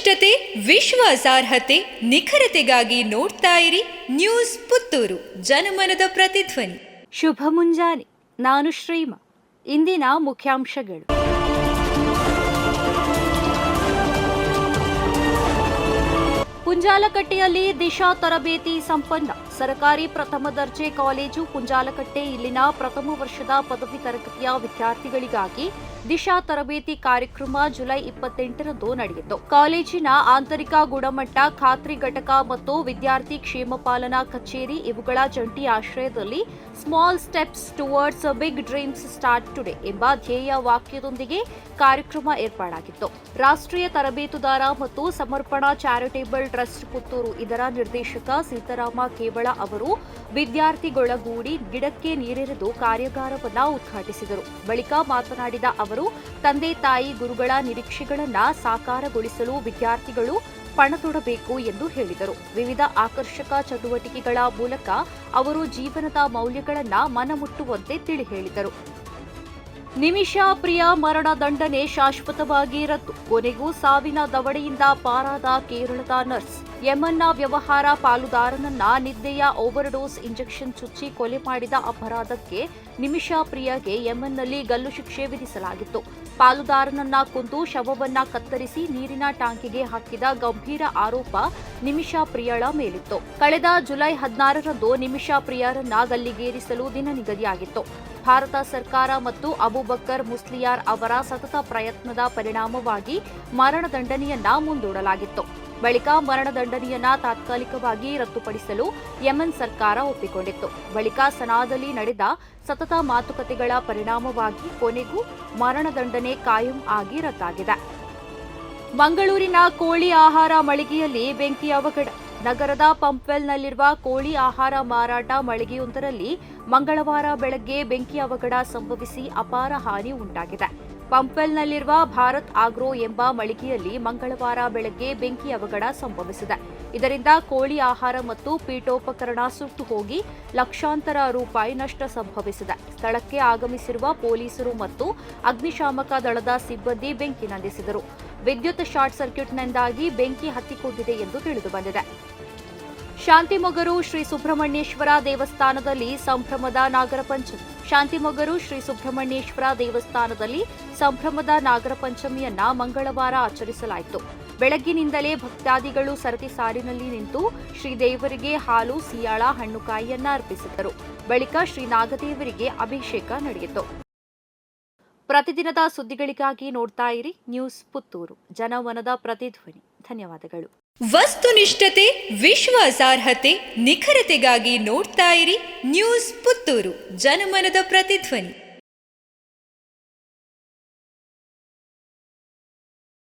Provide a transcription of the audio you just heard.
ವಸ್ತುನಿಷ್ಠತೆ, ವಿಶ್ವಾಸಾರ್ಹತೆ, ನಿಖರತೆಗಾಗಿ ನೋಡ್ತಾ ಇರಿ ನ್ಯೂಸ್ ಪುತ್ತೂರು, ಜನಮನದ ಪ್ರತಿಧ್ವನಿ. ಶುಭ ಮುಂಜಾನೆ. ನಾನು ಶ್ರೀಮಾ. ಇಂದಿನ ಮುಖ್ಯಾಂಶಗಳು. ಪುಂಜಾಲಕಟ್ಟೆಯಲ್ಲಿ ದಿಶಾ ತರಬೇತಿ ಸಂಪನ್ನ. ಸರ್ಕಾರಿ ಪ್ರಥಮ ದರ್ಜೆ ಕಾಲೇಜು ಪುಂಜಾಲಕಟ್ಟೆ ಇಲ್ಲಿನ ಪ್ರಥಮ ವರ್ಷದ ಪದವಿ ತರಗತಿಯ ವಿದ್ಯಾರ್ಥಿಗಳಿಗಾಗಿ ದಿಶಾ ತರಬೇತಿ ಕಾರ್ಯಕ್ರಮ ಜುಲೈ 28ರಂದು ನಡೆಯಿತು. ಕಾಲೇಜಿನ ಆಂತರಿಕ ಗುಣಮಟ್ಟ ಖಾತ್ರಿ ಘಟಕ ಮತ್ತು ವಿದ್ಯಾರ್ಥಿ ಕ್ಷೇಮ ಪಾಲನಾ ಕಚೇರಿ ಇವುಗಳ ಜಂಟಿ ಆಶ್ರಯದಲ್ಲಿ small steps towards big dreams start today ಎಂಬ ಧ್ಯೇಯ ವಾಕ್ಯದೊಂದಿಗೆ ಕಾರ್ಯಕ್ರಮ ಏರ್ಪಾಡಾಗಿತ್ತು. ರಾಷ್ಟ್ರೀಯ ತರಬೇತುದಾರ ಮತ್ತು ಸಮರ್ಪಣಾ ಚಾರಿಟೇಬಲ್ ಟ್ರಸ್ಟ್ ಪುತ್ತೂರು ಇದರ ನಿರ್ದೇಶಕ ಸೀತಾರಾಮ ಕೇವಳ ಅವರು ವಿದ್ಯಾರ್ಥಿಗೊಳಗೂಡಿ ಗಿಡಕ್ಕೆ ನೀರೆರೆದು ಕಾರ್ಯಾಗಾರವನ್ನು ಉದ್ಘಾಟಿಸಿದರು. ಬಳಿಕ ಮಾತನಾಡಿದ ಅವರು, ತಂದೆ ತಾಯಿ ಗುರುಗಳ ನಿರೀಕ್ಷೆಗಳನ್ನು ಸಾಕಾರಗೊಳಿಸಲು ವಿದ್ಯಾರ್ಥಿಗಳು ಪಣತೊಡಬೇಕು ಎಂದು ಹೇಳಿದರು. ವಿವಿಧ ಆಕರ್ಷಕ ಚಟುವಟಿಕೆಗಳ ಮೂಲಕ ಅವರು ಜೀವನದ ಮೌಲ್ಯಗಳನ್ನು ಮನಮುಟ್ಟುವಂತೆ ತಿಳಿ ಹೇಳಿದರು. ನಿಮಿಷಾ ಪ್ರಿಯಾ ಮರಣ ದಂಡನೆ ಶಾಶ್ವತವಾಗಿ ರದ್ದು. ಕೊನೆಗೂ ಸಾವಿನ ದವಡೆಯಿಂದ ಪಾರಾದ ಕೇರಳದ ನರ್ಸ್. ಯಮನ್ನ ವ್ಯವಹಾರ ಪಾಲುದಾರನನ್ನ ನಿದ್ದೆಯ ಓವರ್ಡೋಸ್ ಇಂಜೆಕ್ಷನ್ ಚುಚ್ಚಿ ಕೊಲೆ ಮಾಡಿದ ಅಪರಾಧಕ್ಕೆ ನಿಮಿಷಾ ಪ್ರಿಯಾಗೆ ಯಮನ್ನಲ್ಲಿ ಗಲ್ಲು ಶಿಕ್ಷೆ ವಿಧಿಸಲಾಗಿತ್ತು. ಪಾಲುದಾರನನ್ನ ಕೊಂದು ಶವವನ್ನ ಕತ್ತರಿಸಿ ನೀರಿನ ಟ್ಯಾಂಕಿಗೆ ಹಾಕಿದ ಗಂಭೀರ ಆರೋಪ ನಿಮಿಷಾ ಪ್ರಿಯಾಳ ಮೇಲಿತ್ತು. ಕಳೆದ ಜುಲೈ 16ರಂದು ನಿಮಿಷಾ ಪ್ರಿಯಾರನ್ನ ಗಲ್ಲಿಗೇರಿಸಲು ದಿನ ನಿಗದಿಯಾಗಿತ್ತು. ಭಾರತ ಸರ್ಕಾರ ಮತ್ತು ಅಬುಬಕ್ಕರ್ ಮುಸ್ಲಿಯಾರ್ ಅವರ ಸತತ ಪ್ರಯತ್ನದ ಪರಿಣಾಮವಾಗಿ ಮರಣದಂಡನೆಯನ್ನ ಮುಂದೂಡಲಾಗಿತ್ತು. ಬಳಿಕ ಮರಣದಂಡನೆಯನ್ನ ತಾತ್ಕಾಲಿಕವಾಗಿ ರದ್ದುಪಡಿಸಲು ಯೆಮನ್ ಸರ್ಕಾರ ಒಪ್ಪಿಕೊಂಡಿತ್ತು. ಬಳಿಕ ಸನಾದಲ್ಲಿ ನಡೆದ ಸತತ ಮಾತುಕತೆಗಳ ಪರಿಣಾಮವಾಗಿ ಕೊನೆಗೂ ಮರಣದಂಡನೆ ಕಾಯಂ ಆಗಿ ರದ್ದಾಗಿದೆ. ಮಂಗಳೂರಿನ ಕೋಳಿ ಆಹಾರ ಮಳಿಗೆಯಲ್ಲಿ ಬೆಂಕಿ ಅವಘಡ. ನಗರದ ಪಂಪ್ವೆಲ್ನಲ್ಲಿರುವ ಕೋಳಿ ಆಹಾರ ಮಾರಾಟ ಮಳಿಗೆಯೊಂದರಲ್ಲಿ ಮಂಗಳವಾರ ಬೆಳಗ್ಗೆ ಬೆಂಕಿ ಅವಘಡ ಸಂಭವಿಸಿ ಅಪಾರ ಹಾನಿ ಉಂಟಾಗಿದೆ. ಪಂಪ್ವೆಲ್ನಲ್ಲಿರುವ ಭಾರತ್ ಆಗ್ರೋ ಎಂಬ ಮಳಿಗೆಯಲ್ಲಿ ಮಂಗಳವಾರ ಬೆಳಗ್ಗೆ ಬೆಂಕಿ ಅವಘಡ ಸಂಭವಿಸಿದೆ. ಇದರಿಂದ ಕೋಳಿ ಆಹಾರ ಮತ್ತು ಪೀಠೋಪಕರಣ ಸುಟ್ಟು ಹೋಗಿ ಲಕ್ಷಾಂತರ ರೂಪಾಯಿ ನಷ್ಟ ಸಂಭವಿಸಿದೆ. ಸ್ಥಳಕ್ಕೆ ಆಗಮಿಸಿರುವ ಪೊಲೀಸರು ಮತ್ತು ಅಗ್ನಿಶಾಮಕ ದಳದ ಸಿಬ್ಬಂದಿ ಬೆಂಕಿ ನಂದಿಸಿದರು. ವಿದ್ಯುತ್ ಶಾರ್ಟ್ ಸರ್ಕ್ಯೂಟ್ನಿಂದಾಗಿ ಬೆಂಕಿ ಹತ್ತಿಕೊಂಡಿದೆ ಎಂದು ತಿಳಿದುಬಂದಿದೆ. ಶಾಂತಿಮೊಗರು ಶ್ರೀ ಸುಬ್ರಹ್ಮಣ್ಯೇಶ್ವರ ದೇವಸ್ಥಾನದಲ್ಲಿ ಸಂಭ್ರಮದ ನಾಗರ ಪಂಚಮಿ. ಶಾಂತಿಮೊಗರು ಶ್ರೀ ಸುಬ್ರಹ್ಮಣ್ಯೇಶ್ವರ ದೇವಸ್ಥಾನದಲ್ಲಿ ಸಂಭ್ರಮದ ನಾಗರ ಪಂಚಮಿಯನ್ನ ಮಂಗಳವಾರ ಆಚರಿಸಲಾಯಿತು. ಬೆಳಗ್ಗಿನಿಂದಲೇ ಭಕ್ತಾದಿಗಳು ಸರತಿ ಸಾಲಿನಲ್ಲಿ ನಿಂತು ಶ್ರೀದೇವರಿಗೆ ಹಾಲು, ಸಿಯಾಳ, ಹಣ್ಣುಕಾಯಿಯನ್ನ ಅರ್ಪಿಸಿದರು. ಬಳಿಕ ಶ್ರೀ ನಾಗದೇವರಿಗೆ ಅಭಿಷೇಕ ನಡೆಯಿತು. ಪ್ರತಿದಿನದ ಸುದ್ದಿಗಳಿಗಾಗಿ ನೋಡ್ತಾ ಇರಿ ನ್ಯೂಸ್ ಪುತ್ತೂರು, ಜನಮನದ ಪ್ರತಿಧ್ವನಿ. ಧನ್ಯವಾದಗಳು. ವಸ್ತುನಿಷ್ಠತೆ, ವಿಶ್ವಾಸಾರ್ಹತೆ, ನಿಖರತೆಗಾಗಿ ನೋಡ್ತಾ ಇರಿ ನ್ಯೂಸ್ ಪುತ್ತೂರು, ಜನಮನದ ಪ್ರತಿಧ್ವನಿ.